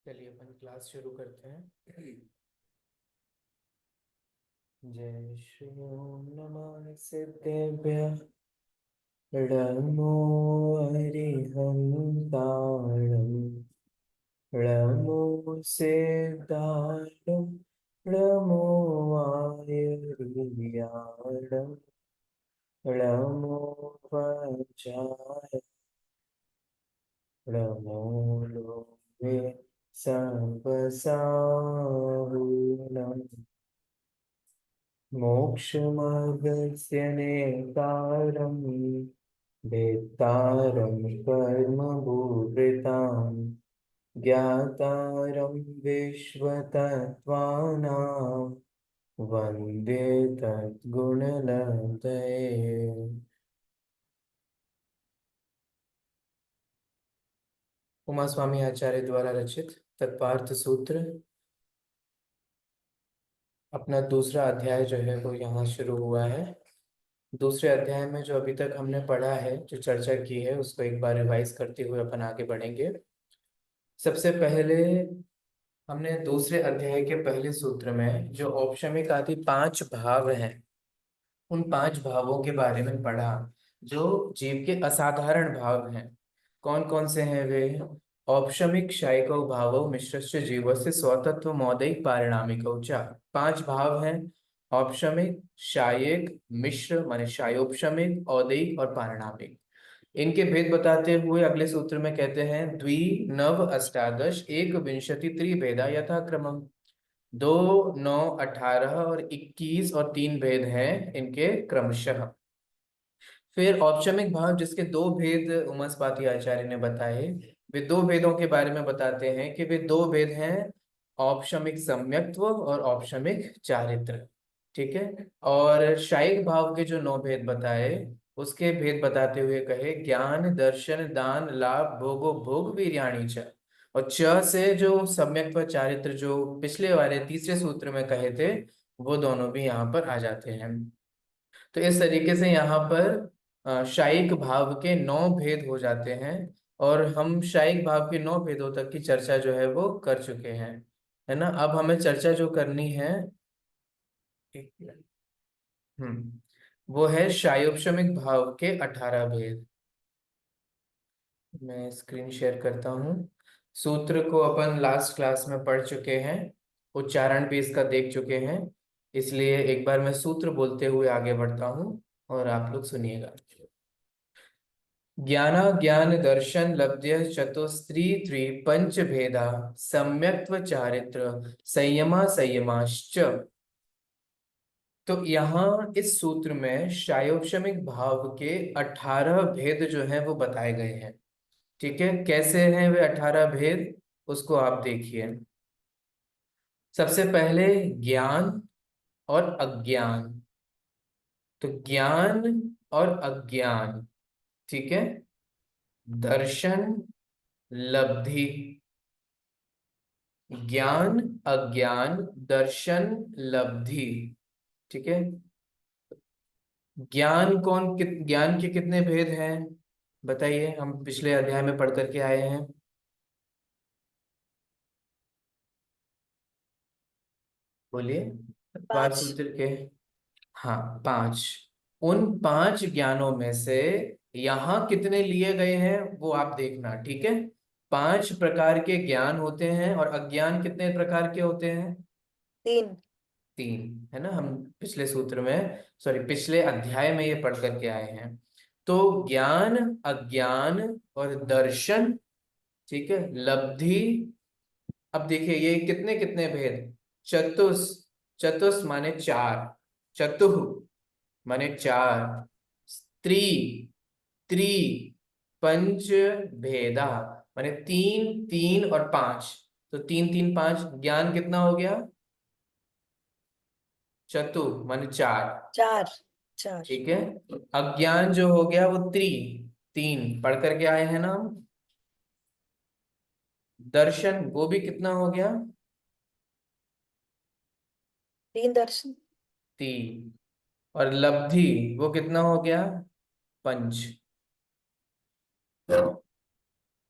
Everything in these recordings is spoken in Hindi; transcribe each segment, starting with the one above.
चलिए अपन क्लास शुरू करते हैं। जय श्री ओम नमः सिद्धेभ्यः नमो अरिहन्ताणं नमो सिद्धाणं नमो आयुर्याणं नमो वज्राय नमो लोके सर्वसाहुणम् मोक्षमार्गस्य नेतारं वेत्तारं कर्मभूभृतां ज्ञातारं विश्वतत्त्वानां वन्दे तद्गुणलब्धये। उमा स्वामी आचार्य द्वारा रचित तत्पार्थ सूत्र अपना दूसरा अध्याय जो है वो यहाँ शुरू हुआ है। दूसरे अध्याय में जो अभी तक हमने पढ़ा है, जो चर्चा की है, उसको एक बार रिवाइज करते हुए अपन आगे बढ़ेंगे। सबसे पहले हमने दूसरे अध्याय के पहले सूत्र में जो औपशमिक आदि 5 भाव हैं, उन 5 भावों के बारे में पढ़ा जो जीव के असाधारण भाव हैं। कौन कौन से हैं वे? औपशमिक शायिको भावो मिश्रस्य जीवस्य स्वतत्व मौदिक पारिणामिको च। 5 भाव हैं: औपशमिक, शायिक, मिश्र माने शायोपशमिक, औदिक और पारिणामिक। इनके भेद बताते हुए अगले सूत्र में कहते हैं द्वि नव अष्टादश एक विंशति त्रिभेदा यथाक्रमम। 2, 9, 18 और 21 और 3 भेद हैं इनके क्रमशः। फिर औपशमिक भाव जिसके 2 भेद उमास्पाती आचार्य ने बताए, वे 2 भेदों के बारे में बताते हैं कि वे 2 भेद हैं: औपशमिक सम्यक्त्व और औपशमिक चारित्र। ठीक है। और शायिक भाव के जो 9 भेद बताए, उसके भेद बताते हुए कहे ज्ञान दर्शन दान लाभ भोगो भोग वीर्याणि च। और च से जो सम्यक्त्व चारित्र जो पिछले वाले तीसरे सूत्र में कहे थे, वो दोनों भी यहाँ पर आ जाते हैं। तो इस तरीके से यहाँ पर शायिक भाव के 9 भेद हो जाते हैं। और हम शायिक भाव के 9 भेदों तक की चर्चा जो है वो कर चुके हैं, है ना। अब हमें चर्चा जो करनी है, एक मिनट। वो है शायोपशमिक भाव के 18 भेद। मैं स्क्रीन शेयर करता हूँ। सूत्र को अपन लास्ट क्लास में पढ़ चुके हैं, उच्चारण भी इसका देख चुके हैं। इसलिए एक बार मैं सूत्र बोलते हुए आगे बढ़ता हूँ और आप लोग सुनिएगा। ज्ञाना ज्ञान दर्शन लब्ध्य चतुस्त्री त्रि पंच भेदा सम्यक्त्व चारित्र संयमा संयमाश्च। तो यहाँ इस सूत्र में शायोपशमिक भाव के 18 भेद जो हैं वो बताए गए हैं। ठीक है, कैसे हैं वे 18 भेद, उसको आप देखिए। सबसे पहले ज्ञान और अज्ञान। तो ज्ञान और अज्ञान, ठीक है। दर्शन, लब्धि। ज्ञान, अज्ञान, दर्शन, लब्धि। ठीक है। ज्ञान के कितने भेद हैं बताइए, हम पिछले अध्याय में पढ़ करके आए हैं। बोलिए। पांच 5। सूत्र के, हाँ 5। उन 5 ज्ञानों में से यहाँ कितने लिए गए हैं वो आप देखना, ठीक है। 5 प्रकार के ज्ञान होते हैं और अज्ञान कितने प्रकार के होते हैं? 3। 3, है ना। हम पिछले सूत्र में, सॉरी पिछले अध्याय में ये पढ़ करके आए हैं। तो ज्ञान, अज्ञान और दर्शन, ठीक है, लब्धि। अब देखिए ये कितने कितने भेद। चतुस, चतुस माने 4, चतुः माने 4, स्त्री, त्रि, पंच भेदा माने 3, 3 और 5। तो 3, 3, 5, ज्ञान कितना हो गया? चतु माने 4। 4। 4। ठीक है। अज्ञान जो हो गया वो 3 पढ़ करके आए हैं ना हम। दर्शन वो भी कितना हो गया? 3 दर्शन। 3। और लब्धि वो कितना हो गया? 5।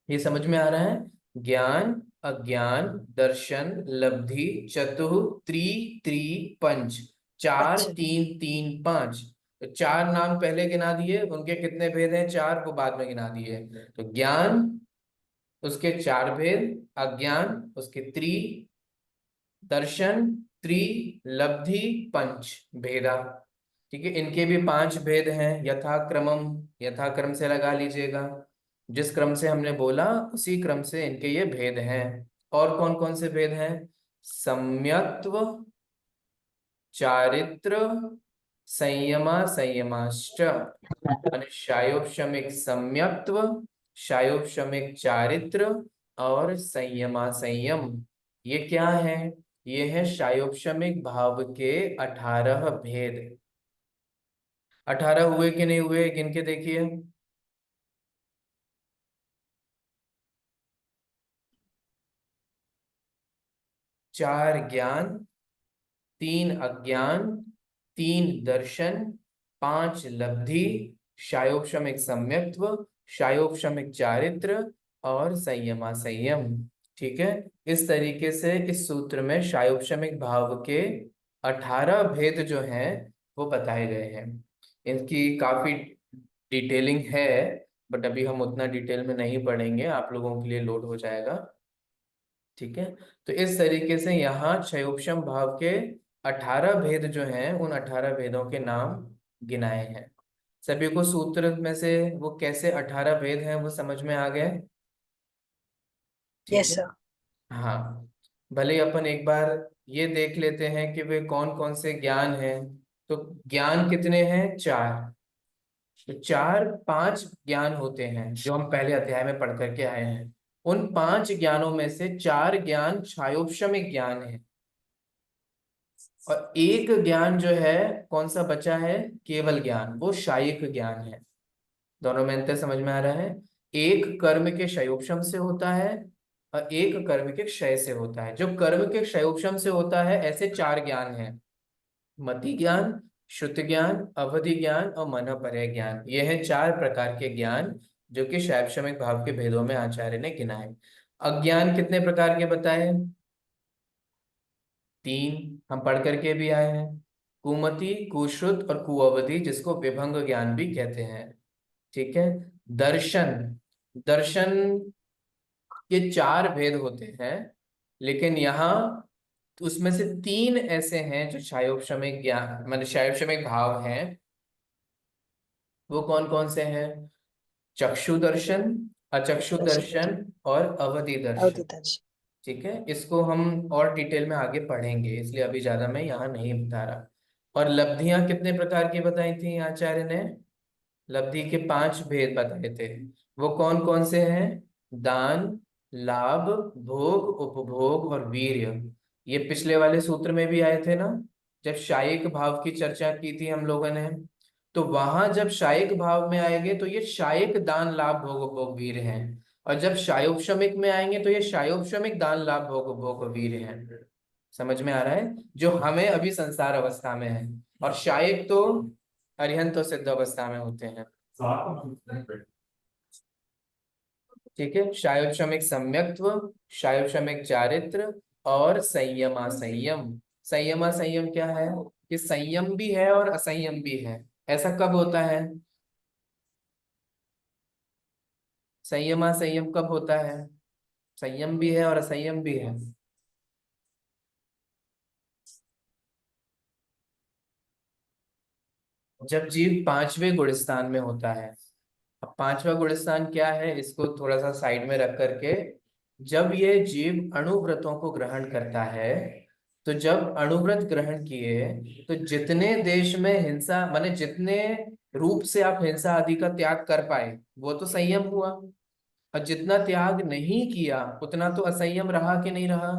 ये समझ में आ रहा है? ज्ञान, अज्ञान, दर्शन, लब्धि, चतुः, त्रि, त्रि, पंच। चार, अच्छा। तीन, तीन, पांच। तो चार नाम पहले गिना दिए, उनके कितने भेद हैं, चार, को बाद में गिना दिए। तो ज्ञान, उसके चार भेद, अज्ञान उसके त्रि, दर्शन त्रि, लब्धि पंच भेदा। ठीक है, इनके भी पांच भेद हैं, यथाक्रमम, यथाक्रम से लगा लीजिएगा। जिस क्रम से हमने बोला उसी क्रम से इनके ये भेद हैं। और कौन कौन से भेद हैं, सम्यक्त्व, चारित्र, संयमा संयमाश्च। माने शायोपशमिक सम्यक्त्व, शायोपशमिक चारित्र और संयमा संयम। ये क्या है, ये है शायोपशमिक भाव के 18 भेद। 18 हुए कि नहीं हुए, गिन के देखिए। चार ज्ञान, तीन अज्ञान, तीन दर्शन, पांच लब्धि, शायोपशमिक सम्यक्त्व, शायोपशमिक चारित्र और संयमा संयम। ठीक है, इस तरीके से इस सूत्र में शायोपशमिक भाव के 18 भेद जो हैं वो बताए गए हैं। इनकी काफी डिटेलिंग है, बट अभी हम उतना डिटेल में नहीं पढ़ेंगे, आप लोगों के लिए लोड हो जाएगा। ठीक है, तो इस तरीके से यहाँ क्षयोपशम भाव के 18 भेद जो हैं, उन 18 भेदों के नाम गिनाए हैं। सभी को सूत्र में से वो कैसे 18 भेद हैं वो समझ में आ गए। ठीक यस है, सर। हाँ। भले ही अपन एक बार ये देख लेते हैं कि वे कौन कौन से ज्ञान हैं। तो ज्ञान कितने हैं, चार। तो चार, पांच ज्ञान होते हैं जो हम पहले अध्याय में पढ़ करके आए हैं। उन पांच ज्ञानों में से चार ज्ञान क्षायोपशमिक ज्ञान है, और एक ज्ञान जो है कौन सा बचा है, केवल ज्ञान, वो शायिक ज्ञान है। दोनों में अंतर समझ में आ रहा है। एक कर्म के क्षयोपशम से होता है और एक कर्म के क्षय से होता है। जो कर्म के क्षयोपशम से होता है, ऐसे चार ज्ञान हैं, मति ज्ञान, श्रुति ज्ञान, अवधि ज्ञान और मनोपरय ज्ञान। ये हैं चार प्रकार के ज्ञान जो कि शैवक्षमिक भाव के भेदों में आचार्य ने गिनाए। अज्ञान कितने प्रकार के बताए, तीन, हम पढ़ करके भी आए हैं। कुमति, कुश्रुत और कुअवधि, जिसको विभंग ज्ञान भी कहते हैं। ठीक है, दर्शन, दर्शन के चार भेद होते हैं, लेकिन यहाँ उसमें से तीन ऐसे हैं जो क्षायोपशमिक ज्ञान मतलब क्षायोपशमिक भाव हैं। वो कौन कौन से हैं, चक्षु दर्शन, अचक्षु दर्शन। दर्शन और अवधि दर्शन। अवधि दर्शन। ठीक है, इसको हम और डिटेल में आगे पढ़ेंगे, इसलिए अभी ज्यादा मैं यहाँ नहीं बता रहा। और लब्धियां कितने प्रकार की बताई थी आचार्य ने, लब्धि के पांच भेद बताए थे। वो कौन कौन से हैं, दान, लाभ, भोग, उपभोग और वीर्य। ये पिछले वाले सूत्र में भी आए थे ना, जब शायिक भाव की चर्चा की थी हम लोगों ने। तो वहां जब शायिक भाव में आएंगे तो ये शायिक दान लाभ भोग उपभोग वीर्य हैं, और जब शायोपशमिक में आएंगे तो ये शायोपशमिक दान लाभ भोग उपभोग वीर्य हैं। समझ में आ रहा है, जो हमें अभी संसार अवस्था में है, और शायिक तो अरिहंत तो सिद्ध अवस्था में होते हैं। ठीक है, शायोपशमिक सम्यक्त्व, शायोपशमिक चारित्र और संयमा संयम। संयमा संयम क्या है, कि संयम भी है और असंयम भी है। ऐसा कब होता है, संयमा संयम कब होता है, संयम भी है और असंयम भी है। जब जीव पांचवें गुणस्थान में होता है। अब पांचवा गुणस्थान क्या है, इसको थोड़ा सा साइड में रख करके, जब ये जीव अणुव्रतों को ग्रहण करता है, तो जब अणुव्रत ग्रहण किए तो जितने देश में हिंसा माने जितने रूप से आप हिंसा आदि का त्याग कर पाए वो तो संयम हुआ, और जितना त्याग नहीं किया उतना तो असंयम रहा कि नहीं रहा।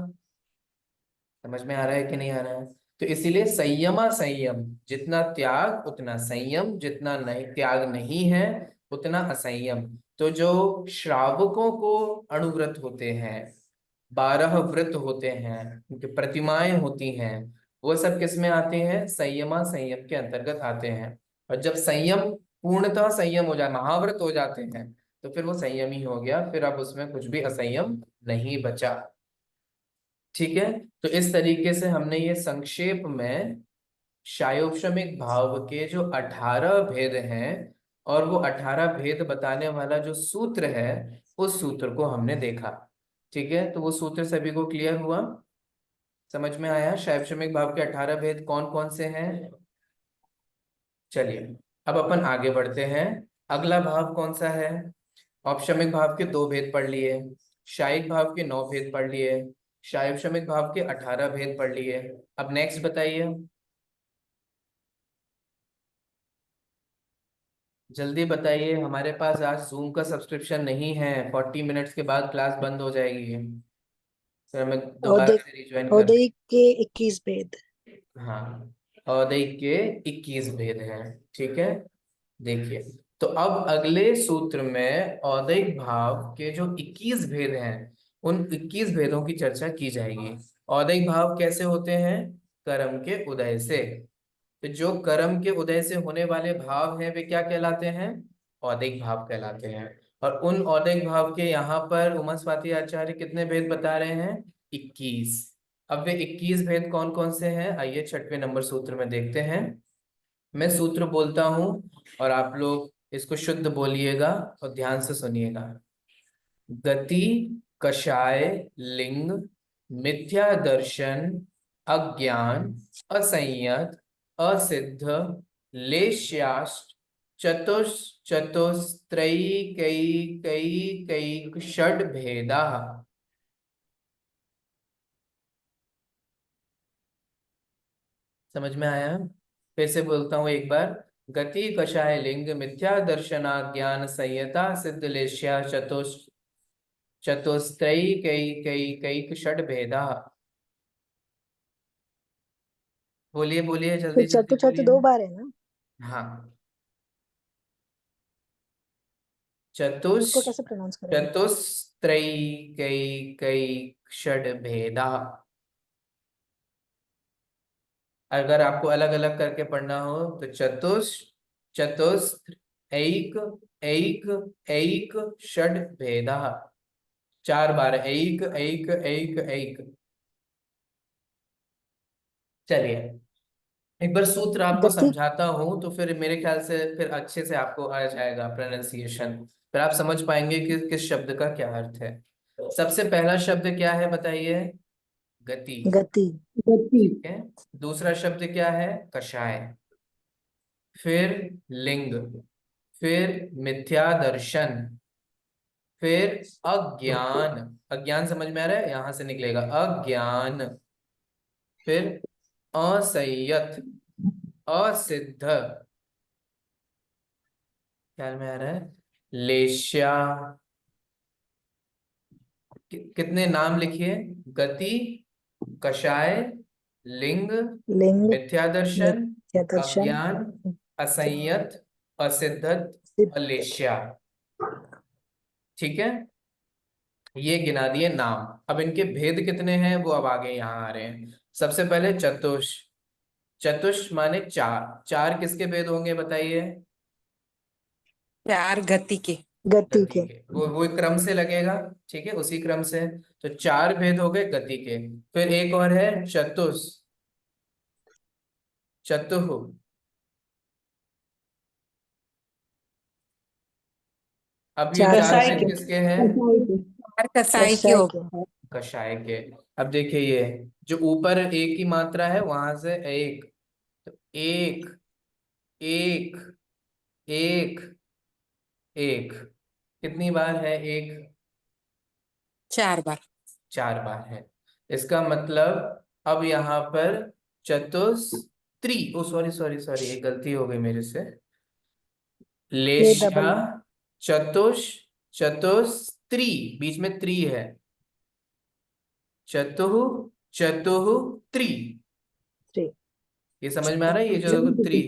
समझ में आ रहा है कि नहीं आ रहा है। तो इसीलिए संयमा संयम, जितना त्याग उतना संयम, जितना नहीं त्याग नहीं है उतना असंयम। तो जो श्रावकों को अणुव्रत होते हैं, 12 व्रत होते हैं, उनकी प्रतिमाएं होती हैं, वो सब किस में आते हैं, संयमा संयम के अंतर्गत आते हैं। और जब संयम पूर्णतः संयम हो जाए, महाव्रत हो जाते हैं, तो फिर वो संयमी हो गया, फिर अब उसमें कुछ भी असंयम नहीं बचा। ठीक है। तो इस तरीके से हमने ये संक्षेप में शायोपशमिक भाव के जो 18 भेद हैं और वो 18 भेद बताने वाला जो सूत्र है, उस सूत्र को हमने देखा। ठीक है, तो वो सूत्र सभी को क्लियर हुआ, समझ में आया? शायोपशमिक भाव के 18 भेद कौन कौन से हैं? चलिए अब अपन आगे बढ़ते हैं। अगला भाव कौन सा है? औपशमिक भाव के 2 भेद पढ़ लिए, शायिक भाव के 9 भेद पढ़ लिए, शायोपशमिक भाव के 18 भेद पढ़ लिए। अब नेक्स्ट बताइए, जल्दी बताइए। हमारे पास आज जूम का सब्सक्रिप्शन नहीं है, 40 मिनट्स के बाद क्लास बंद हो जाएगी, फिर हमें दोबारा औदिक से रिज्वाइन करना। औदिक के 21 भेद। हाँ, औदय के 21 भेद हैं। ठीक है, देखिए, तो अब अगले सूत्र में औदयिक भाव के जो 21 भेद हैं, उन 21 भेदों की चर्चा की जाएगी। औदयिक भाव कैसे होते हैं? कर्म के उदय से। तो जो कर्म के उदय से होने वाले भाव हैं वे क्या कहलाते हैं? औदिक भाव कहलाते हैं। और उन औदिक भाव के यहाँ पर उमा स्वाति आचार्य कितने भेद बता रहे हैं? 21। अब वे 21 भेद कौन कौन से हैं, आइए 6वें नंबर सूत्र में देखते हैं। मैं सूत्र बोलता हूं और आप लोग इसको शुद्ध बोलिएगा और ध्यान से सुनिएगा। गति, कषाय, लिंग, मिथ्या दर्शन, अज्ञान, असंयत, असिद्ध, लेश्याश्च, चतुस्त्रयीकैकैकैक षड् भेदा। समझ में आया? फिर से बोलता हूं एक बार। गति, कषाय, लिंग, मिथ्या दर्शना, ज्ञान, संयता, सिद्ध, लेश्या, चतुस्त्रयीकैकैकैक षड् भेदा। बोलिए बोलिए, तो जल्दी जल्दी चतु चतु बोलिए। 2 बार है ना? हाँ, उसको कैसे प्रोनाउंस करोगे? चतुस्त्रयीकैकैक षड् भेदा। अगर आपको अलग अलग करके पढ़ना हो तो चतुस्त्र, एक, एक, एक, षड् भेदा। 4 बार, एक एक एक एक। चलिए एक बार सूत्र आपको गति। समझाता हूं तो फिर मेरे ख्याल से फिर अच्छे से आपको आ जाएगा प्रोनाउंसिएशन, फिर आप समझ पाएंगे कि किस शब्द का क्या अर्थ है। सबसे पहला शब्द क्या है बताइए? गति। गति। ठीक है। दूसरा शब्द क्या है? कषाय। फिर लिंग। फिर मिथ्या दर्शन। फिर अज्ञान। अज्ञान समझ में आ रहा है? यहां से निकलेगा अज्ञान। फिर असंयत, असिद्ध, ख्याल में आ रहा है? लेश्या। कितने नाम लिखिए? गति, कषाय, लिंग, लिंग। मिथ्या दर्शन, मिथ्या दर्शन। अज्ञान, असंयत, असिद्धत सिद्ध। और लेश्या। ठीक है, ये गिना दिए नाम। अब इनके भेद कितने हैं वो अब आगे यहाँ आ रहे हैं। सबसे पहले चतुष। चतुष माने 4। 4 किसके भेद होंगे बताइए? 4 गति के। गति गति के। के, वो एक क्रम से लगेगा। ठीक है, उसी क्रम से। तो 4 भेद हो गए गति के। फिर एक और है चतुष, चतुः। अब ये 4 4 कसाई भेद के। किसके हैं? 4 कसाई के कषाय हो के। गए। कषाय के। अब देखिए ये जो ऊपर एक की मात्रा है वहां से एक, तो एक, एक, एक, एक, कितनी बार है एक? 4 बार। 4 बार है। इसका मतलब अब यहाँ पर चतुस्त्री, ओ सॉरी सॉरी सॉरी, एक गलती हो गई मेरे से। ये लेशा, डबल। चतुष, चतुस्त्री, बीच में त्री है। चतुः, चतुः, त्री। 3। ये समझ में आ रहा है? ये जो देखो त्री।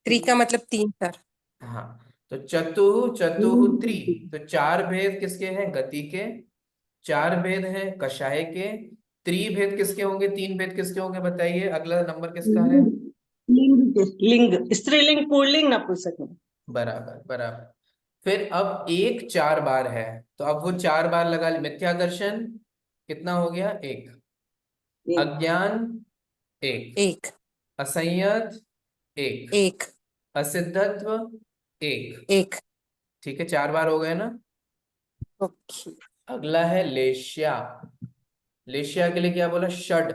3 का मतलब 3 सर। हाँ, तो चतुः चतुः त्री। तो 4 भेद किसके हैं? गति के। 4 भेद हैं कषाय के। त्रिभेद किसके होंगे? 3 भेद किसके होंगे बताइए? अगला नंबर किसका है? लिंग, लिंग स्त्रीलिंग पुल्लिंग नपुंसक। बराबर बराबर। फिर अब एक 4 बार है, तो अब वो 4 बार लगा ले। मिथ्यादर्शन कितना हो गया? एक। अज्ञान एक। एक असंयत एक। एक असिद्धत्व एक। एक। ठीक है, 4 बार हो गए ना। ओके। अगला है लेश्या। लेश्या के लिए क्या बोला? षड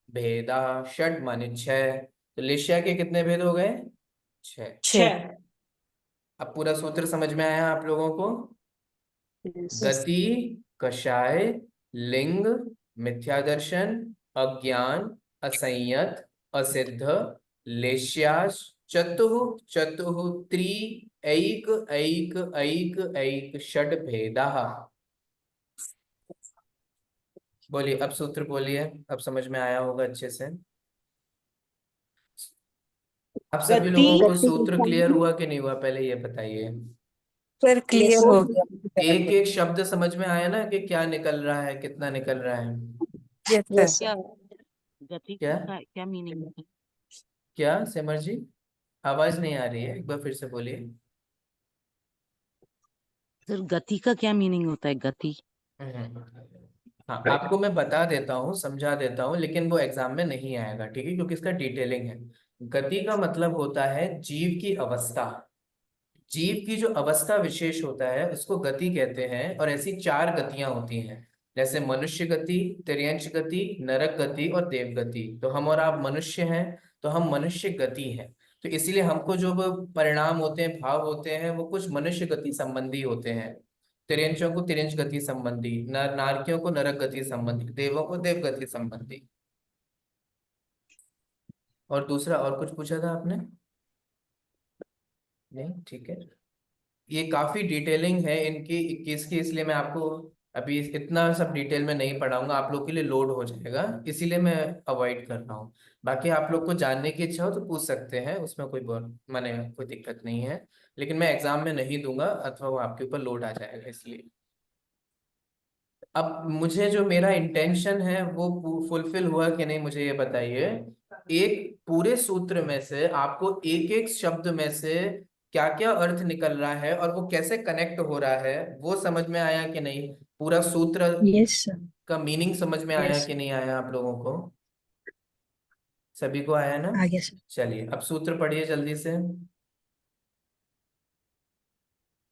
भेदा। षड माने 6, तो लेश्या के कितने भेद हो गए? 6। छह। अब पूरा सूत्र समझ में आया आप लोगों को? Yes. गति, कषाय, लिंग, मिथ्यादर्शन, अज्ञान, असंयत, असिद्ध, लेश्यास, चतुः चतुः, त्रि, ऐक ऐक ऐक ऐक, षड भेदा। बोलिए, अब सूत्र बोलिए, अब समझ में आया होगा अच्छे से। आप सभी गति लोगों को गति सूत्र क्लियर कषाय हुआ कि नहीं हुआ, पहले ये बताइए। Sir Yes, clear sir. हो गया। एक एक शब्द समझ में आया ना, कि क्या निकल रहा है, कितना निकल रहा है? Yes Yes, sir. sir. क्या गति क्या का क्या मीनिंग है? क्या सिमर जी, आवाज नहीं आ रही है, एक बार फिर से बोलिए। सर गति का क्या मीनिंग होता है? गति हम्म। हाँ, आपको मैं बता देता हूँ, समझा देता हूँ, लेकिन वो एग्जाम में नहीं आएगा, ठीक है, क्योंकि इसका डिटेलिंग है। गति का मतलब होता है जीव की अवस्था। जीव की जो अवस्था विशेष होता है उसको गति कहते हैं, और ऐसी 4 गतियां होती हैं, जैसे मनुष्य गति, तिर्यंच गति, नरक गति और देव गति। तो हम और आप मनुष्य हैं, तो हम मनुष्य गति हैं। तो इसीलिए हमको जो वो परिणाम होते हैं, भाव होते हैं, वो कुछ मनुष्य गति संबंधी होते हैं। तिर्यंचों को तिर्यंच गति संबंधी, नारकियों को नरक गति संबंधी, देवों को देव गति संबंधी। और दूसरा और कुछ पूछा था आपने? नहीं, ठीक है। ये काफी डिटेलिंग है इनकी 21 की, इसलिए मैं आपको अभी इतना सब डिटेल में नहीं पढ़ाऊंगा, आप लोग के लिए लोड हो जाएगा, इसीलिए मैं अवॉइड कर रहा हूँ। बाकी आप लोग को जानने की इच्छा हो तो पूछ सकते हैं, उसमें कोई माने कोई दिक्कत नहीं है, लेकिन मैं एग्जाम में नहीं दूंगा, अथवा वो आपके ऊपर लोड आ जाएगा, इसलिए। अब मुझे जो मेरा इंटेंशन है वो फुलफिल हुआ कि नहीं, मुझे ये बताइए। एक पूरे सूत्र में से आपको एक एक शब्द में से क्या क्या अर्थ निकल रहा है और वो कैसे कनेक्ट हो रहा है, वो समझ में आया कि नहीं? पूरा सूत्र Yes, sir. का मीनिंग समझ में आया Yes. कि नहीं आया आप लोगों को? सभी को आया ना? आगे sir. चलिए, अब सूत्र पढ़िए जल्दी से।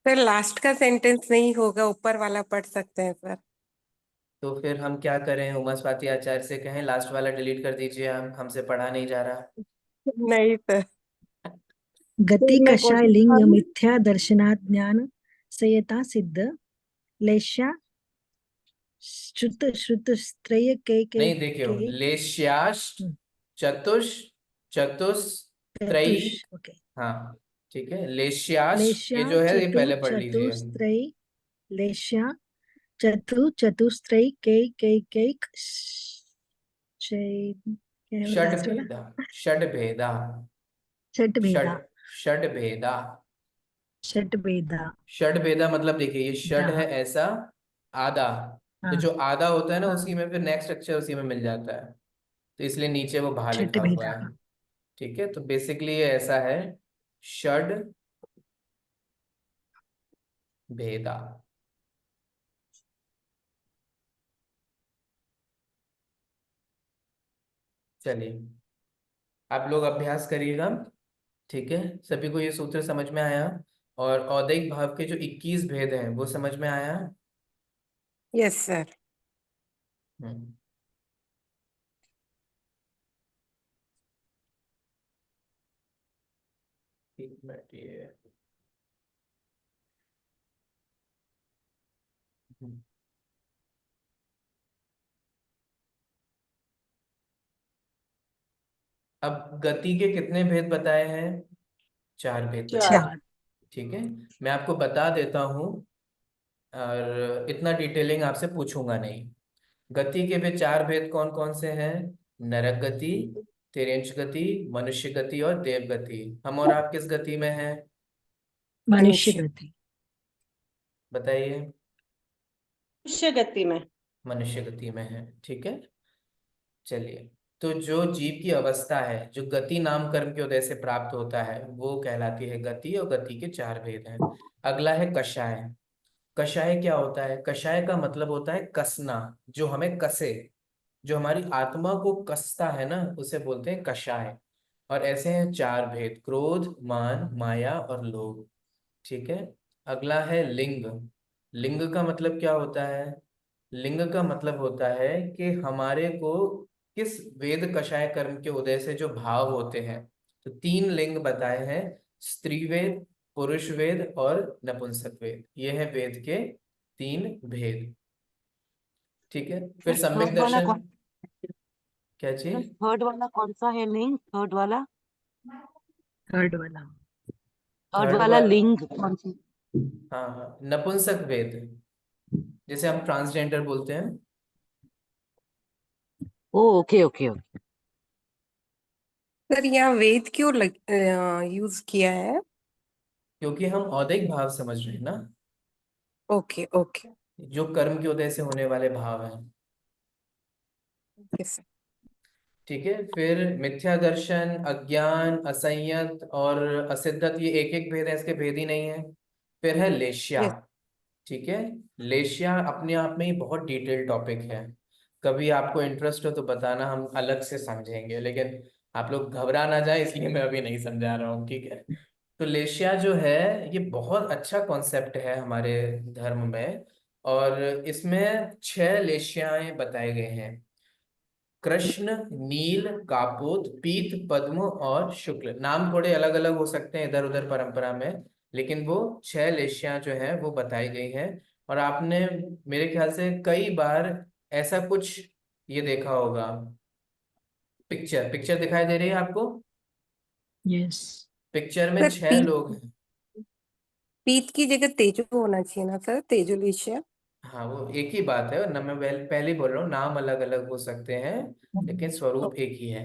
सर लास्ट का सेंटेंस नहीं होगा, ऊपर वाला पढ़ सकते हैं सर। तो फिर हम क्या करें? उमा स्वाति आचार्य से कहें लास्ट वाला डिलीट कर दीजिए, हम हमसे पढ़ा नहीं जा रहा। नहीं सर। गति मैं कषाय कोशिश लिंग करूँ। मिथ्या दर्शनात् ज्ञान संयता सिद्ध लेश्या श्रुत श्रुत स्त्रय के नहीं, देखियो, लेश्याश्च, चतुष, चतुस्त्रयी। चतुष ओके हाँ, ठीक है, लेश्याश ये लेश्या जो है ये चतु पहले पढ़ लीजिए। चतुस्त्रय लेश्या चतुस्त्रय के क्या बोला षड लास्ट वाला भेदा, षड भेदा, छठ भेदा षड षड भेदा। छठ भेदा षड भेदा मतलब देखिए, ये षड दा है ऐसा, आधा। तो हाँ जो आधा होता है ना, हाँ उसी में फिर नेक्स्ट अक्षर उसी में मिल जाता है, तो इसलिए नीचे वो भा छठ लिखा हुआ भेदा है। ठीक है, तो बेसिकली ये ऐसा है, षड भेदा। चलिए, आप लोग अभ्यास करिएगा, ठीक है। सभी को ये सूत्र समझ में आया? और औदैहिक भाव के जो 21 भेद हैं वो समझ में आया? Yes sir. हम्म। एक मिनट, ये हम्म। अब गति के कितने भेद बताए हैं? 4 भेद बताए। चार ठीक है, मैं आपको बता देता हूँ, और इतना डिटेलिंग आपसे पूछूंगा नहीं। गति के भी 4 भेद कौन कौन से हैं? नरक गति, तिर्यंच गति, मनुष्य गति और देव गति। हम और आप किस गति में हैं? मनुष्य मनुष्य। गति बताइए। मनुष्य गति में। मनुष्य गति में है, ठीक है। चलिए, तो जो जीव की अवस्था है जो गति नाम कर्म के उदय से प्राप्त होता है वो कहलाती है गति, और गति के 4 भेद हैं। अगला है कषाय। कषाय क्या होता है? कषाय का मतलब होता है कसना, जो हमें कसे, जो हमारी आत्मा को कसता है ना, उसे बोलते हैं कषाय। और ऐसे हैं 4 भेद: क्रोध, मान, माया और लोभ। ठीक है। अगला है लिंग। लिंग का मतलब क्या होता है? लिंग का मतलब होता है कि हमारे को किस वेद कषाय कर्म के उदय से जो भाव होते हैं। तो 3 लिंग बताए हैं: स्त्री वेद, पुरुष वेद और नपुंसक वेद। ये है वेद के 3 भेद। ठीक है। फिर सर सम्यक थर्ड वाला दर्शन। कौन क्या सर चीज? थर्ड वाला कौन सा है लिंग? थर्ड वाला थर्ड वाला थर्ड थर्ड वाला वन। लिंग कौन सी? हाँ हाँ, नपुंसक वेद, जैसे हम ट्रांसजेंडर बोलते हैं। ओ ओके ओके ओके। सर यहाँ वेद क्यों यूज किया है? क्योंकि हम औदैक भाव समझ रहे हैं ना, ओके ओके जो कर्म के उदय से होने वाले भाव हैं। Okay sir. ठीक है। फिर मिथ्या दर्शन, अज्ञान, असंयत और असिद्धत, ये एक एक भेद है, इसके भेद ही नहीं है। फिर है लेश्या। यस। ठीक है। लेशिया अपने आप में ही बहुत डिटेल टॉपिक है। कभी आपको इंटरेस्ट हो तो बताना, हम अलग से समझेंगे, लेकिन आप लोग घबरा ना जाए इसलिए मैं अभी नहीं समझा रहा हूँ। ठीक है। तो लेशिया जो है ये बहुत अच्छा कॉन्सेप्ट है हमारे धर्म में। और इसमें 6 लेशियाएं बताए गए हैं: कृष्ण, नील, कापोत, पीत, पद्म और शुक्ल। नाम थोड़े अलग अलग हो सकते हैं इधर उधर परंपरा में, लेकिन वो 6 लेशियां जो हैं वो बताई गई हैं। और आपने मेरे ख्याल से कई बार ऐसा कुछ ये देखा होगा। पिक्चर पिक्चर दिखाई दे रही है आपको? यस। पिक्चर में सर 6 लोग हैं। पीत की जगह तेजो होना चाहिए ना सर, तेजो विषय। हाँ, वो एक ही बात है, और न मैं पहले ही बोल रहा हूँ, नाम अलग अलग हो सकते हैं लेकिन स्वरूप एक ही है।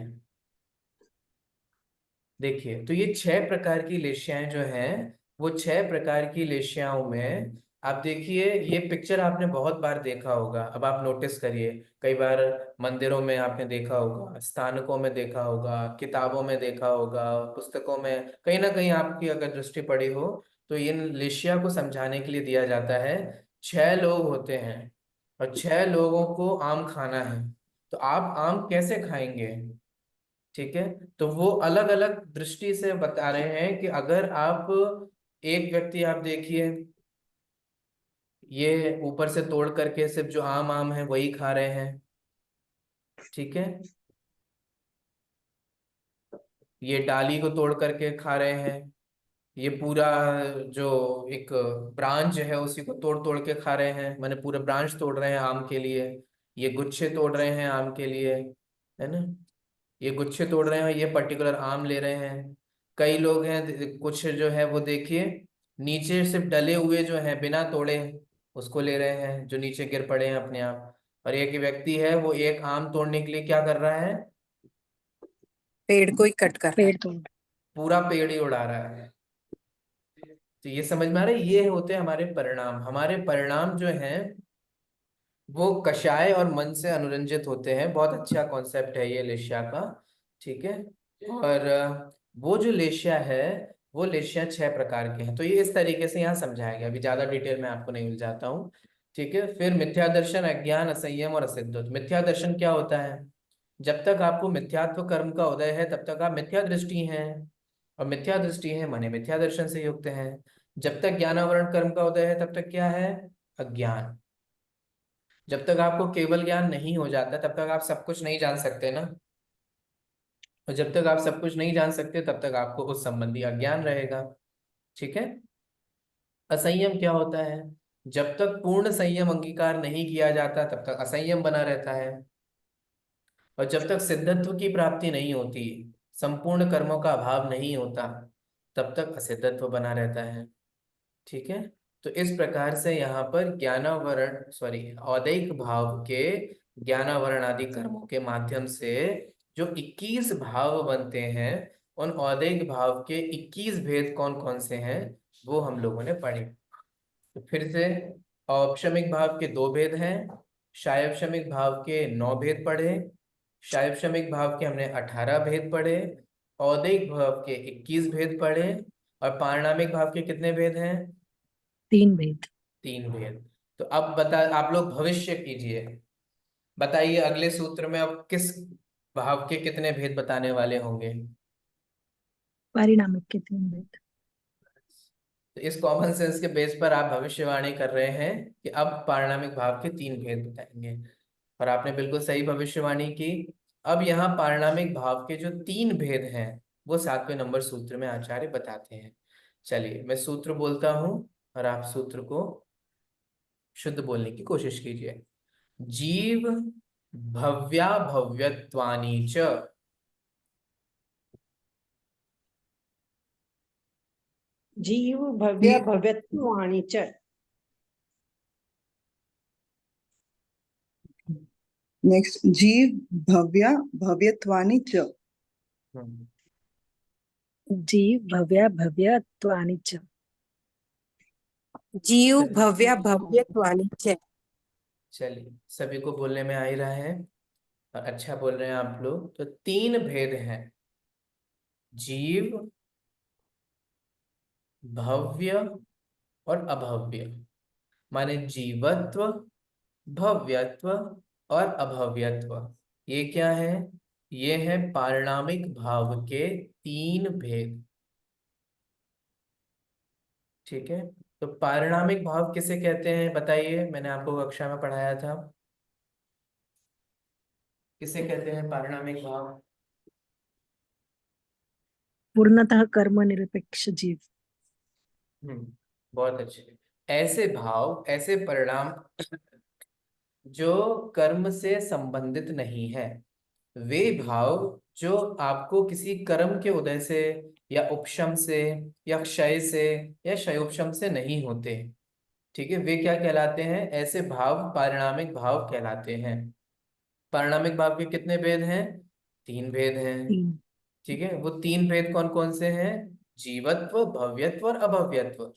देखिए, तो ये 6 प्रकार की लेशियाएं जो हैं, वो 6 प्रकार की लेशियाओं में आप देखिए, ये पिक्चर आपने बहुत बार देखा होगा। अब आप नोटिस करिए, कई बार मंदिरों में आपने देखा होगा, स्थानकों में देखा होगा, किताबों में देखा होगा, पुस्तकों में कहीं ना कहीं आपकी अगर दृष्टि पड़ी हो, तो इन लेशिया को समझाने के लिए दिया जाता है। 6 लोग होते हैं और 6 लोगों को आम खाना है, तो आप आम कैसे खाएंगे? ठीक है। तो वो अलग अलग दृष्टि से बता रहे हैं कि अगर आप, एक व्यक्ति आप देखिए, ये ऊपर से तोड़ करके सिर्फ जो आम आम है वही खा रहे हैं। ठीक है। ये डाली को तोड़ करके खा रहे हैं। ये पूरा जो एक ब्रांच है उसी को तोड़ तोड़ के खा रहे हैं, माने पूरा ब्रांच तोड़ रहे हैं आम के लिए। ये गुच्छे तोड़ रहे हैं आम के लिए, है ना। ये गुच्छे तोड़ रहे हैं, ये पर्टिकुलर आम ले रहे हैं। कई लोग हैं, कुछ जो है वो देखिए, नीचे सिर्फ डले हुए जो है बिना तोड़े उसको ले रहे हैं, जो नीचे गिर पड़े हैं अपने आप। और एक व्यक्ति है, वो एक आम तोड़ने के लिए क्या कर रहा है? पेड़ को ही कट कर रहा है। पेड़ तो पूरा पेड़ ही उड़ा रहा है। तो ये समझ में आ रहा है, ये होते हैं हमारे परिणाम। हमारे परिणाम जो हैं वो कषाय और मन से अनुरंजित होते हैं। बहुत अच्छा कॉन्सेप्ट है ये लेशिया का। ठीक है। और वो जो लेशिया है, वो लेशिया 6 प्रकार के हैं। तो ये इस तरीके से यहाँ समझाया गया, अभी ज्यादा डिटेल में आपको नहीं उलझाता हूँ। ठीक है। फिर मिथ्या दर्शन, अज्ञान, असंयम और असिद्धत। मिथ्या दर्शन क्या होता है? जब तक आपको मिथ्यात्व कर्म का उदय है तब तक आप मिथ्या दृष्टि हैं, और मिथ्या दृष्टि है माने मिथ्या दर्शन से युक्त हैं। जब तक ज्ञानावरण कर्म का उदय है तब तक क्या है? अज्ञान। जब तक आपको केवल ज्ञान नहीं हो जाता तब तक आप सब कुछ नहीं जान सकते ना, और जब तक आप सब कुछ नहीं जान सकते तब तक आपको उस संबंधी अज्ञान रहेगा। ठीक है। असंयम क्या होता है? जब तक पूर्ण संयम अंगीकार नहीं किया जाता तब तक असंयम बना रहता है, और जब तक सिद्धत्व की प्राप्ति नहीं होती, संपूर्ण कर्मों का अभाव नहीं होता, तब तक असिद्धत्व बना रहता है। ठीक है। तो इस प्रकार से यहाँ पर ज्ञानावरण औदैक भाव के, ज्ञानावरण आदि कर्मों के माध्यम से जो 21 भाव बनते हैं, उन औदैक भाव के 21 भेद कौन कौन से हैं वो हम लोगों ने पढ़े। तो फिर से, औपशमिक भाव के 2 भेद हैं, शायवशमिक भाव के 9 भेद पढ़े, शायपशमिक भाव के हमने 18 भेद पढ़े, औदिक भाव के 21 भेद पढ़े, और पारिणामिक भाव के कितने भेद हैं? 3 भेद। 3 भेद। तो अब बता, आप लोग भविष्य कीजिए, बताइए अगले सूत्र में अब किस भाव के कितने भेद बताने वाले होंगे? परिणामिक के 3 भेद। तो इस कॉमन सेंस के बेस पर आप भविष्यवाणी कर रहे हैं कि अब पारिणामिक भाव के 3 भेद बताएंगे, और आपने बिल्कुल सही भविष्यवाणी की। अब यहाँ पारिणामिक भाव के जो 3 भेद हैं वो 7वें नंबर सूत्र में आचार्य बताते हैं। चलिए मैं सूत्र बोलता हूं और आप सूत्र को शुद्ध बोलने की कोशिश कीजिए। जीव भव्या भव्यत्वानि च। जीव भव्य भव्यत्वानि च। नेक्स्ट, जीव भव्या भव्यत्वानि च। जीव भव्या भव्यत्वानि च। जीव भव्य भव्यत्वानि च। चलिए सभी को बोलने में आ ही रहा है और अच्छा बोल रहे हैं आप लोग। तो 3 भेद हैं, जीव, भव्य और अभव्य। माने जीवत्व, भव्यत्व और अभव्यत्व। ये क्या है? ये है पारिणामिक भाव के 3 भेद। ठीक है, तो पारिणामिक भाव किसे कहते हैं बताइए, मैंने आपको कक्षा में पढ़ाया था। किसे कहते हैं पारिणामिक भाव? पूर्णतः कर्म निरपेक्ष जीव। बहुत अच्छे। ऐसे भाव, ऐसे परिणाम जो कर्म से संबंधित नहीं है, वे भाव जो आपको किसी कर्म के उदय से या उपशम से या क्षय से या क्षयोपशम से नहीं होते, ठीक है, वे क्या कहलाते हैं? ऐसे भाव पारिणामिक भाव कहलाते हैं। पारिणामिक भाव के कितने भेद हैं? 3 भेद हैं। 3। ठीक है, वो 3 भेद कौन कौन से हैं? जीवत्व, भव्यत्व और अभव्यत्व।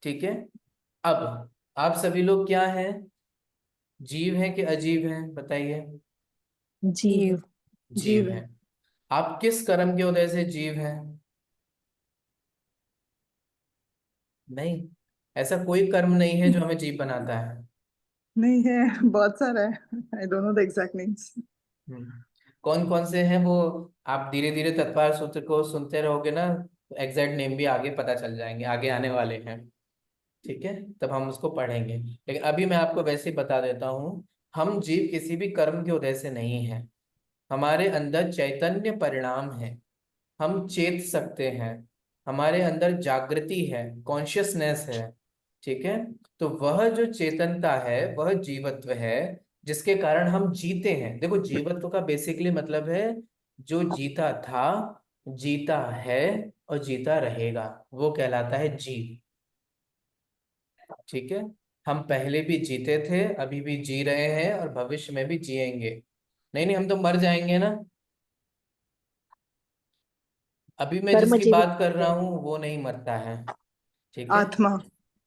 ठीक है, अब आप सभी लोग क्या हैं? जीव हैं कि अजीब हैं बताइए? जीव। जीव। जीव हैं। आप किस कर्म के उदय से जीव हैं? नहीं, ऐसा कोई कर्म नहीं है जो हमें जीव बनाता है। नहीं है, बहुत सारा है। I don't know the exact names. कौन कौन से हैं वो? आप धीरे धीरे तत्पर सूत्र को सुनते रहोगे ना, तो एग्जैक्ट नेम भी आगे पता चल जाएंगे, आगे आने वाले हैं। ठीक है, तब हम उसको पढ़ेंगे, लेकिन अभी मैं आपको वैसे ही बता देता हूँ। हम जीव किसी भी कर्म के उदय से नहीं है। हमारे अंदर चैतन्य परिणाम है, हम चेत सकते हैं, हमारे अंदर जागृति है, कॉन्शियसनेस है। ठीक है, तो वह जो चेतनता है वह जीवत्व है, जिसके कारण हम जीते हैं। देखो, जीवत्व का बेसिकली मतलब है जो जीता था, जीता है और जीता रहेगा, वो कहलाता है जीव। ठीक है, हम पहले भी जीते थे, अभी भी जी रहे हैं और भविष्य में भी जिएंगे। नहीं नहीं, हम तो मर जाएंगे ना। अभी मैं कर्म जिसकी जीवित बात कर रहा हूं वो नहीं मरता है। ठीक आत्मा।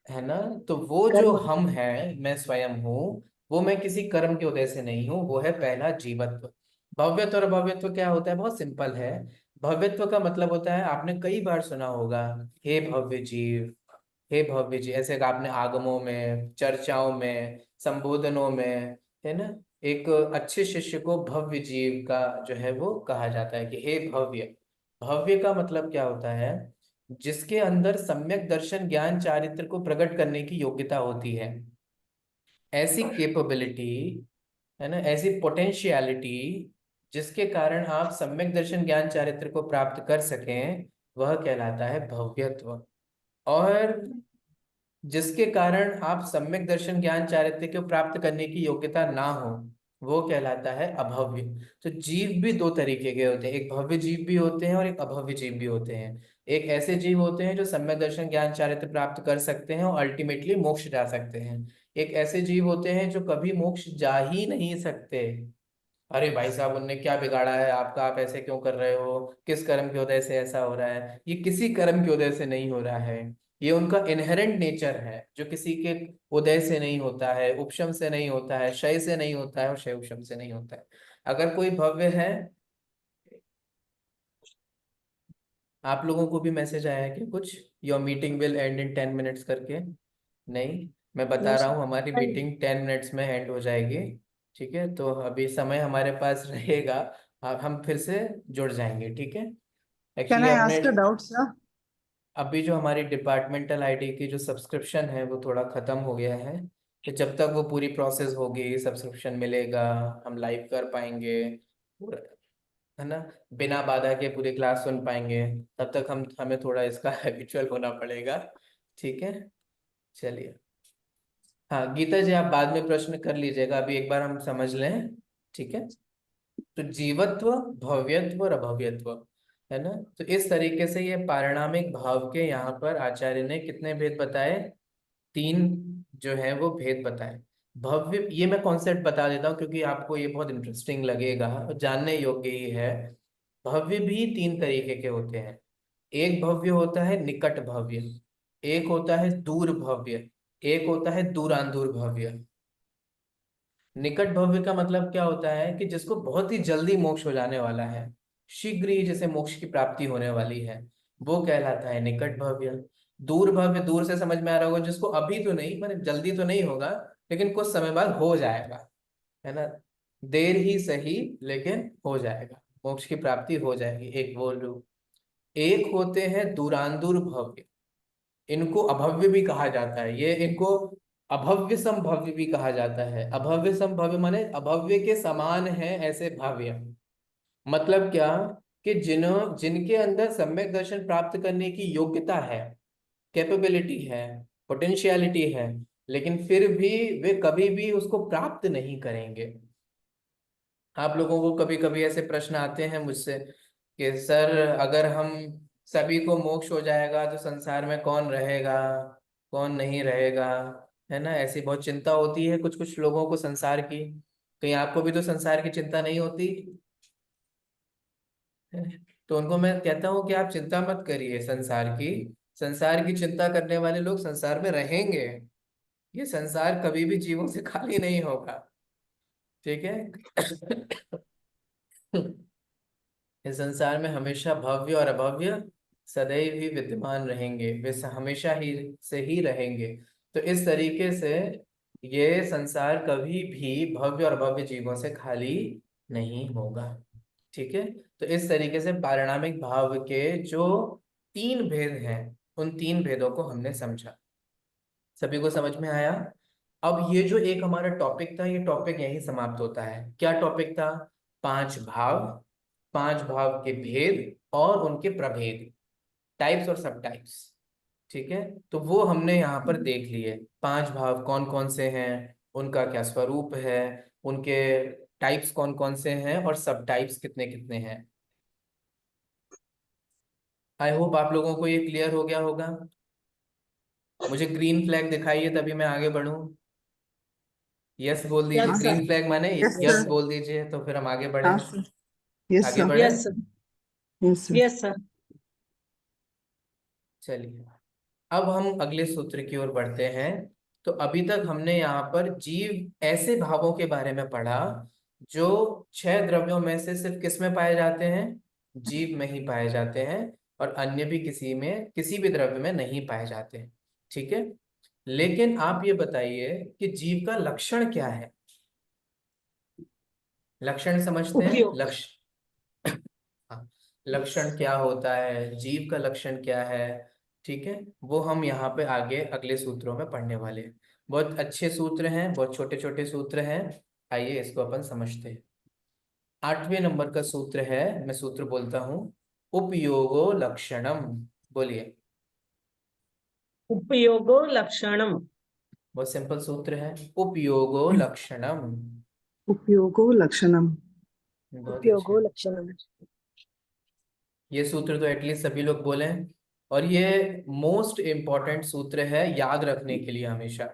है ना? तो वो जो कर्म। हम हैं, मैं स्वयं हूँ, वो मैं किसी कर्म के उदय से नहीं हूँ, वो है पहला जीवत्व। भव्यत्व और अभव्यत्व क्या होता है? बहुत सिंपल है। भव्यत्व का मतलब होता है, आपने कई बार सुना होगा, हे भव्य जीव, हे भव्य जी, ऐसे कि आपने आगमों में, चर्चाओं में, संबोधनों में, है ना, एक अच्छे शिष्य को भव्य जीव का जो है वो कहा जाता है कि हे भव्य। भव्य का मतलब क्या होता है? जिसके अंदर सम्यक दर्शन, ज्ञान, चारित्र को प्रकट करने की योग्यता होती है, ऐसी कैपेबिलिटी, है ना, ऐसी पोटेंशियलिटी, जिसके कारण आप सम्यक दर्शन, ज्ञान, चारित्र को प्राप्त कर सकें, वह कहलाता है भव्यत्व। और जिसके कारण आप सम्यक दर्शन, ज्ञान, चारित्र्य को प्राप्त करने की योग्यता ना हो, वो कहलाता है अभव्य। तो जीव भी 2 तरीके के होते हैं, एक भव्य जीव भी होते हैं और एक अभव्य जीव भी होते हैं। एक ऐसे जीव होते हैं जो सम्यक दर्शन, ज्ञान, चारित्र्य प्राप्त कर सकते हैं और अल्टीमेटली मोक्ष जा सकते हैं। एक ऐसे जीव होते हैं जो कभी मोक्ष जा ही नहीं सकते। अरे भाई साहब, उनने क्या बिगाड़ा है आपका, आप ऐसे क्यों कर रहे हो, किस कर्म की वजह से ऐसा हो रहा है? ये किसी कर्म की वजह से नहीं हो रहा है, ये उनका इनहेरेंट नेचर है, जो किसी के उदय से नहीं होता है, उपशम से नहीं होता है, क्षय से नहीं होता है और क्षय उपशम से नहीं होता है। अगर कोई भव्य है, आप लोगों को भी मैसेज आया है कि कुछ your meeting will and in 10 minutes करके? नहीं, मैं बता नो रहा सर। हूँ हमारी नहीं। मीटिंग 10 मिनट्स में एंड हो जाएगी। ठीक है, तो अभी समय हमारे पास रहेगा, हम फिर से जुड़ जाएंगे। ठीक है, Can एक्चुअली I हमने ask a doubt, sir? अभी जो हमारी डिपार्टमेंटल आईडी की जो सब्सक्रिप्शन है वो थोड़ा ख़त्म हो गया है। तो जब तक वो पूरी प्रोसेस होगी, सब्सक्रिप्शन मिलेगा, हम लाइव कर पाएंगे, है ना, बिना बाधा के पूरी क्लास सुन पाएंगे, तब तक हमें थोड़ा इसका हैबिचुअल होना पड़ेगा। ठीक है, चलिए। हाँ गीता जी, आप बाद में प्रश्न कर लीजिएगा, अभी एक बार हम समझ लें। ठीक है, तो जीवत्व, भव्यत्व और अभव्यत्व, है ना, तो इस तरीके से ये पारिणामिक भाव के यहाँ पर आचार्य ने कितने भेद बताए? 3 जो है वो भेद बताए। भव्य, ये मैं कॉन्सेप्ट बता देता हूँ क्योंकि आपको ये बहुत इंटरेस्टिंग लगेगा और जानने योग्य ही है। भव्य भी 3 तरीके के होते हैं। एक भव्य होता है निकट भव्य, एक होता है दूर भव्य, एक होता है दूरांदूर भव्य। निकट भव्य का मतलब क्या होता है कि जिसको बहुत ही जल्दी मोक्ष हो जाने वाला है, शीघ्र ही जैसे मोक्ष की प्राप्ति होने वाली है, वो कहलाता है निकट भव्य। दूर भव्य, दूर से समझ में आ रहा होगा, जिसको अभी तो नहीं, मतलब जल्दी तो नहीं होगा, लेकिन कुछ समय बाद हो जाएगा, है ना, देर ही सही लेकिन हो जाएगा, मोक्ष की प्राप्ति हो जाएगी, एक वो लोग। एक होते हैं दूरांदूर भव्य, इनको अभव्य भी कहा जाता है, ये इनको अभव्य संभव्य भी कहा जाता है। अभव्य संभव्य माने अभव्य के समान है ऐसे भव्य। मतलब क्या, कि जिनके अंदर सम्यक दर्शन प्राप्त करने की योग्यता है, कैपेबिलिटी है, पोटेंशियलिटी है, लेकिन फिर भी वे कभी भी उसको प्राप्त नहीं करेंगे। आप लोगों को कभी कभी ऐसे प्रश्न आते हैं मुझसे कि सर, अगर हम सभी को मोक्ष हो जाएगा तो संसार में कौन रहेगा, कौन नहीं रहेगा, है ना, ऐसी बहुत चिंता होती है कुछ कुछ लोगों को संसार की। कहीं आपको भी तो संसार की चिंता नहीं होती? तो उनको मैं कहता हूँ कि आप चिंता मत करिए संसार की, संसार की चिंता करने वाले लोग संसार में रहेंगे, ये संसार कभी भी जीवों से खाली नहीं होगा। ठीक है। इस संसार में हमेशा भव्य और अभव्य सदैव ही विद्यमान रहेंगे, वे हमेशा ही से ही रहेंगे। तो इस तरीके से ये संसार कभी भी भव्य और अभव्य जीवों से खाली नहीं होगा। ठीक है, तो इस तरीके से पारिणामिक भाव के जो 3 भेद हैं, उन 3 भेदों को हमने समझा। सभी को समझ में आया? अब ये जो एक हमारा टॉपिक था, ये टॉपिक यहीं समाप्त होता है। क्या टॉपिक था? 5 भाव, 5 भाव के भेद और उनके प्रभेद, टाइप्स और सब टाइप्स। ठीक है, तो वो हमने यहाँ पर देख लिए। 5 भाव कौन कौन से हैं, उनका क्या स्वरूप है, उनके टाइप्स कौन कौन से हैं और सब टाइप्स कितने कितने हैं। आई होप आप लोगों को ये क्लियर हो गया होगा। मुझे ग्रीन फ्लैग दिखाइए तभी मैं आगे बढ़ूं। यस बोल दीजिए, यस ग्रीन सर। फ्लैग माने Yes, यस sir. बोल दीजिए, तो फिर हम आगे बढ़े। हाँ sir. Yes, आगे sir. बढ़े, yes sir. Yes, sir. Yes sir. चलिए। अब हम अगले सूत्र की ओर बढ़ते हैं। तो अभी तक हमने यहाँ पर जीव ऐसे भावों के बारे में पढ़ा जो 6 द्रव्यों में से सिर्फ किस में पाए जाते हैं? जीव में ही पाए जाते हैं, और अन्य भी किसी भी द्रव्य में नहीं पाए जाते हैं। ठीक है, लेकिन आप ये बताइए कि जीव का लक्षण क्या है? लक्षण समझते हैं, उपयोग। लक्ष्य। हाँ, लक्षण क्या होता है, जीव का लक्षण क्या है? ठीक है, वो हम यहाँ पे आगे अगले सूत्रों में पढ़ने वाले हैं। बहुत अच्छे सूत्र हैं, बहुत छोटे छोटे सूत्र हैं, आइए इसको अपन समझते हैं। 8वें नंबर का सूत्र है, मैं सूत्र बोलता हूँ, उपयोगो लक्षणम। बोलिए। उपयोगो लक्षणम। बहुत सिंपल सूत्र है, उपयोगो लक्षणम। उपयोगो लक्षणम. बहुत अच्छे। उपयोगो लक्षणम। ये सूत्र तो एटलीस्ट सभी लोग बोलें, और ये मोस्ट इम्पॉर्टेंट सूत्र है याद रखने के लिए हमेशा।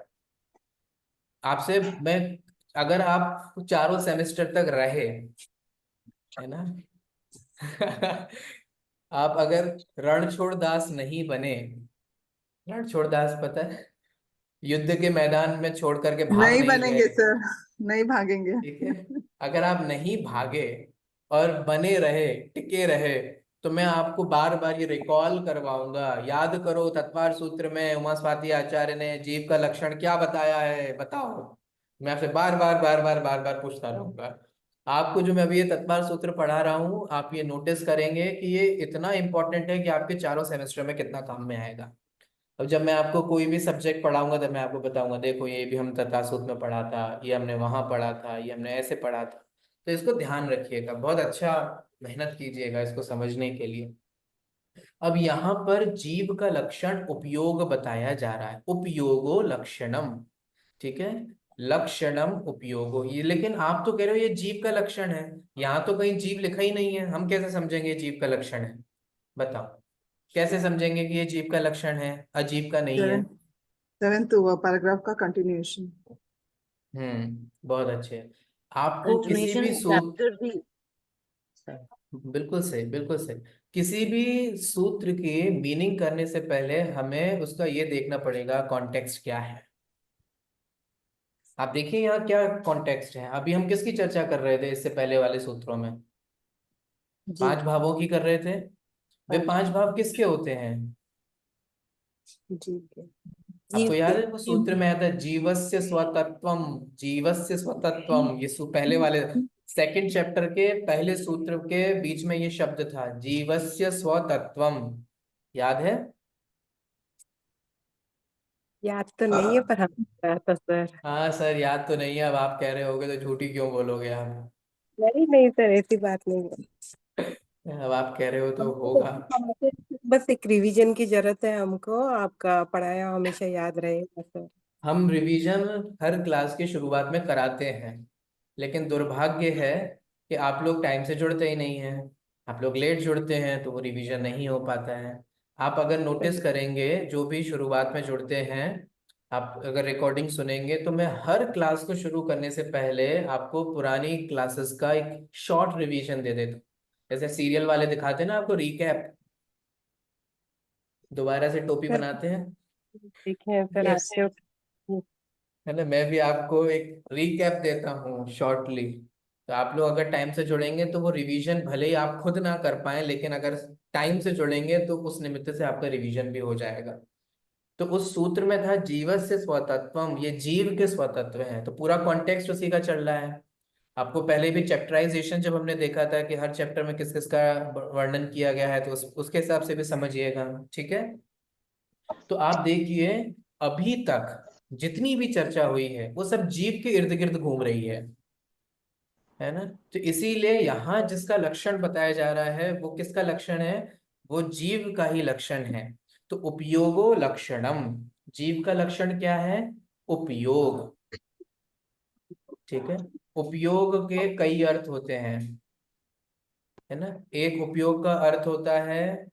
आपसे मैं, अगर आप चारों सेमेस्टर तक रहे, है ना, आप अगर रणछोड़ दास नहीं बने, रणछोड़ दास पता है, युद्ध के मैदान में छोड़ करके भाग नहीं नहीं बनेंगे गए। सर, नहीं भागेंगे. ठीक है, अगर आप नहीं भागे और बने रहे, टिके रहे, तो मैं आपको बार बार ये रिकॉल करवाऊंगा, याद करो तत्वार सूत्र में उमास्वाति आचार्य ने जीव का लक्षण क्या बताया है, बताओ। मैं आपसे बार बार बार बार बार बार पूछता रहूंगा। आपको जो मैं अभी ये तत्वार सूत्र पढ़ा रहा हूँ, आप ये नोटिस करेंगे कि ये इतना इंपॉर्टेंट है कि आपके चारों सेमेस्टर में कितना काम में आएगा। अब जब मैं आपको कोई भी सब्जेक्ट पढ़ाऊंगा तब मैं आपको बताऊंगा, देखो ये भी हम तत्वार सूत्र में पढ़ा था, ये हमने वहां पढ़ा था, ये हमने ऐसे पढ़ा था। तो इसको ध्यान रखिएगा, बहुत अच्छा मेहनत कीजिएगा इसको समझने के लिए। अब यहाँ पर जीव का लक्षण उपयोग बताया जा रहा है, उपयोगो लक्षणम। ठीक है, लक्षणम उपयोगो, ये लेकिन आप तो कह रहे हो ये जीव का लक्षण है, यहाँ तो कहीं जीव लिखा ही नहीं है, हम कैसे समझेंगे ये जीव का लक्षण है? बताओ, कैसे समझेंगे कि ये जीव का लक्षण है, अजीब का नहीं है? 7th पैराग्राफ का कंटिन्यूएशन। बहुत अच्छे। आपको किसी कंटिन्यूएशन भी सूत्र, चैप्टर भी बिल्कुल सही, बिल्कुल सही, किसी भी सूत्र की मीनिंग करने से पहले हमें उसका ये देखना पड़ेगा कॉन्टेक्स्ट क्या है। आप देखिए यहाँ क्या कॉन्टेक्स्ट है। अभी हम किसकी चर्चा कर रहे थे इससे पहले वाले सूत्रों में? जी 5 भावों की कर रहे थे। वे 5 भाव किसके होते हैं? जी आपको जीव याद के। है वो सूत्र में आया था, जीवस्य स्वतत्वम, जीवस्य स्वतत्वम, ये पहले वाले सेकंड चैप्टर के पहले सूत्र के बीच में ये शब्द था, जीवस्य स्वतत्वम। याद है? याद तो नहीं है पर हम पढ़ा था सर। हाँ सर, याद तो नहीं है, अब आप कह रहे होगे तो झूठी क्यों बोलोगे आप? नहीं नहीं सर, ऐसी बात नहीं है। अब आप कह रहे हो तो हमको होगा। बस एक रिवीजन की जरूरत है हमको, आपका पढ़ाया हमेशा याद रहेगा सर। हम रिवीजन हर क्लास की शुरुआत में कराते हैं, लेकिन दुर्भाग्य है कि आप लोग टाइम से जुड़ते ही नहीं हैं, आप लोग लेट जुड़ते हैं, तो वो रिवीजन नहीं हो पाता है। आप अगर नोटिस करेंगे, जो भी शुरुआत में जुड़ते हैं, आप अगर रिकॉर्डिंग सुनेंगे, तो मैं हर क्लास को शुरू करने से पहले आपको पुरानी क्लासेस का एक शॉर्ट रिवीजन दे देता हूँ। जैसे सीरियल वाले दिखाते हैं ना आपको रिकैप, दोबारा से टोपी सर बनाते हैं, ठीक है सर, यस आपसे है ना? मैं भी आपको एक रिकैप देता हूँ शॉर्टली। तो आप लोग अगर टाइम से जुड़ेंगे तो वो रिवीजन भले ही आप खुद ना कर पाए, लेकिन अगर टाइम से जुड़ेंगे तो उस निमित्त से आपका रिवीजन भी हो जाएगा। तो उस सूत्र में था जीवस्य स्वतत्वम, ये जीव के स्वतत्व हैं, तो पूरा कॉन्टेक्स्ट उसी का चल रहा है। आपको पहले भी चैप्टराइजेशन जब हमने देखा था कि हर चैप्टर में किस किस का वर्णन किया गया है, तो उसके हिसाब से भी समझिएगा। ठीक है, तो आप देखिए, अभी तक जितनी भी चर्चा हुई है वो सब जीव के इर्द गिर्द घूम रही है ना? तो इसीलिए यहाँ जिसका लक्षण बताया जा रहा है वो किसका लक्षण है? वो जीव का ही लक्षण है। तो उपयोगो लक्षणम, जीव का लक्षण क्या है? उपयोग। ठीक है, उपयोग के कई अर्थ होते हैं, है ना? एक उपयोग का अर्थ होता है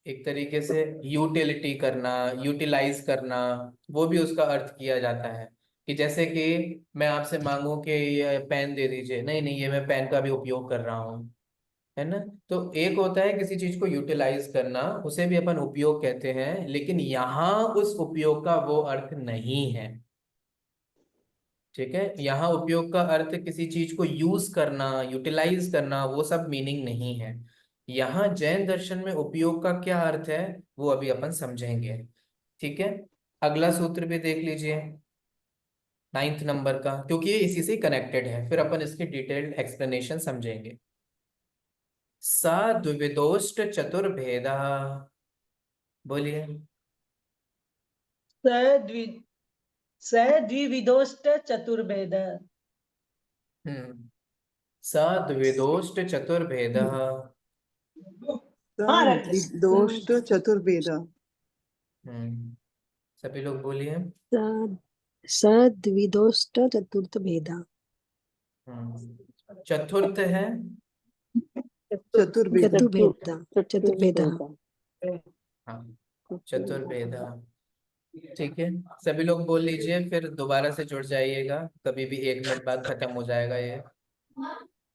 एक तरीके से यूटिलिटी करना, यूटिलाइज करना, वो भी उसका अर्थ किया जाता है। कि जैसे कि मैं आपसे मांगू कि ये पेन दे दीजिए, नहीं नहीं ये मैं पेन का भी उपयोग कर रहा हूँ, है ना? तो एक होता है किसी चीज को यूटिलाइज करना, उसे भी अपन उपयोग कहते हैं, लेकिन यहाँ उस उपयोग का वो अर्थ नहीं है। ठीक है, यहाँ उपयोग का अर्थ किसी चीज को यूज करना, यूटिलाइज करना, वो सब मीनिंग नहीं है। यहाँ जैन दर्शन में उपयोग का क्या अर्थ है वो अभी अपन समझेंगे। ठीक है, अगला सूत्र भी देख लीजिए, 9th नंबर का, क्योंकि ये इसी से कनेक्टेड है, फिर अपन इसकी डिटेल्ड एक्सप्लेनेशन समझेंगे। स द्विविदोष्ट चतुर्भेद, बोलिए। सद्वि सद्विविदोष्ट चतुर्भेद। हम्म, स द्विविदोष्ट चतुर्भेद। हाँ राइट। दोष चतुर्भेद। सभी लोग बोलिए। सद्विदोष्ट चतुर्थ भेदा। चतुर्थ है, चतुर्भेद। चतुर्भेदा, चतुर्भेदा। हाँ, चतुर्भेद। ठीक है, सभी लोग बोल लीजिए, फिर दोबारा से जुड़ जाइएगा, कभी भी 1 मिनट बाद खत्म हो जाएगा ये।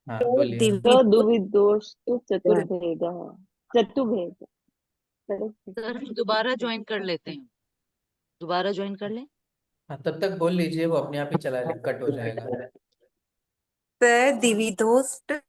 हाँ बोलिए। सद्विदोष्ट चतुर्भेदः चतुर्भेद। सर दोबारा ज्वाइन कर लेते हैं, दोबारा ज्वाइन कर लें। हाँ तब तक बोल लीजिए, वो अपने आप ही चला कट हो जाएगा। द्विविधोष्ट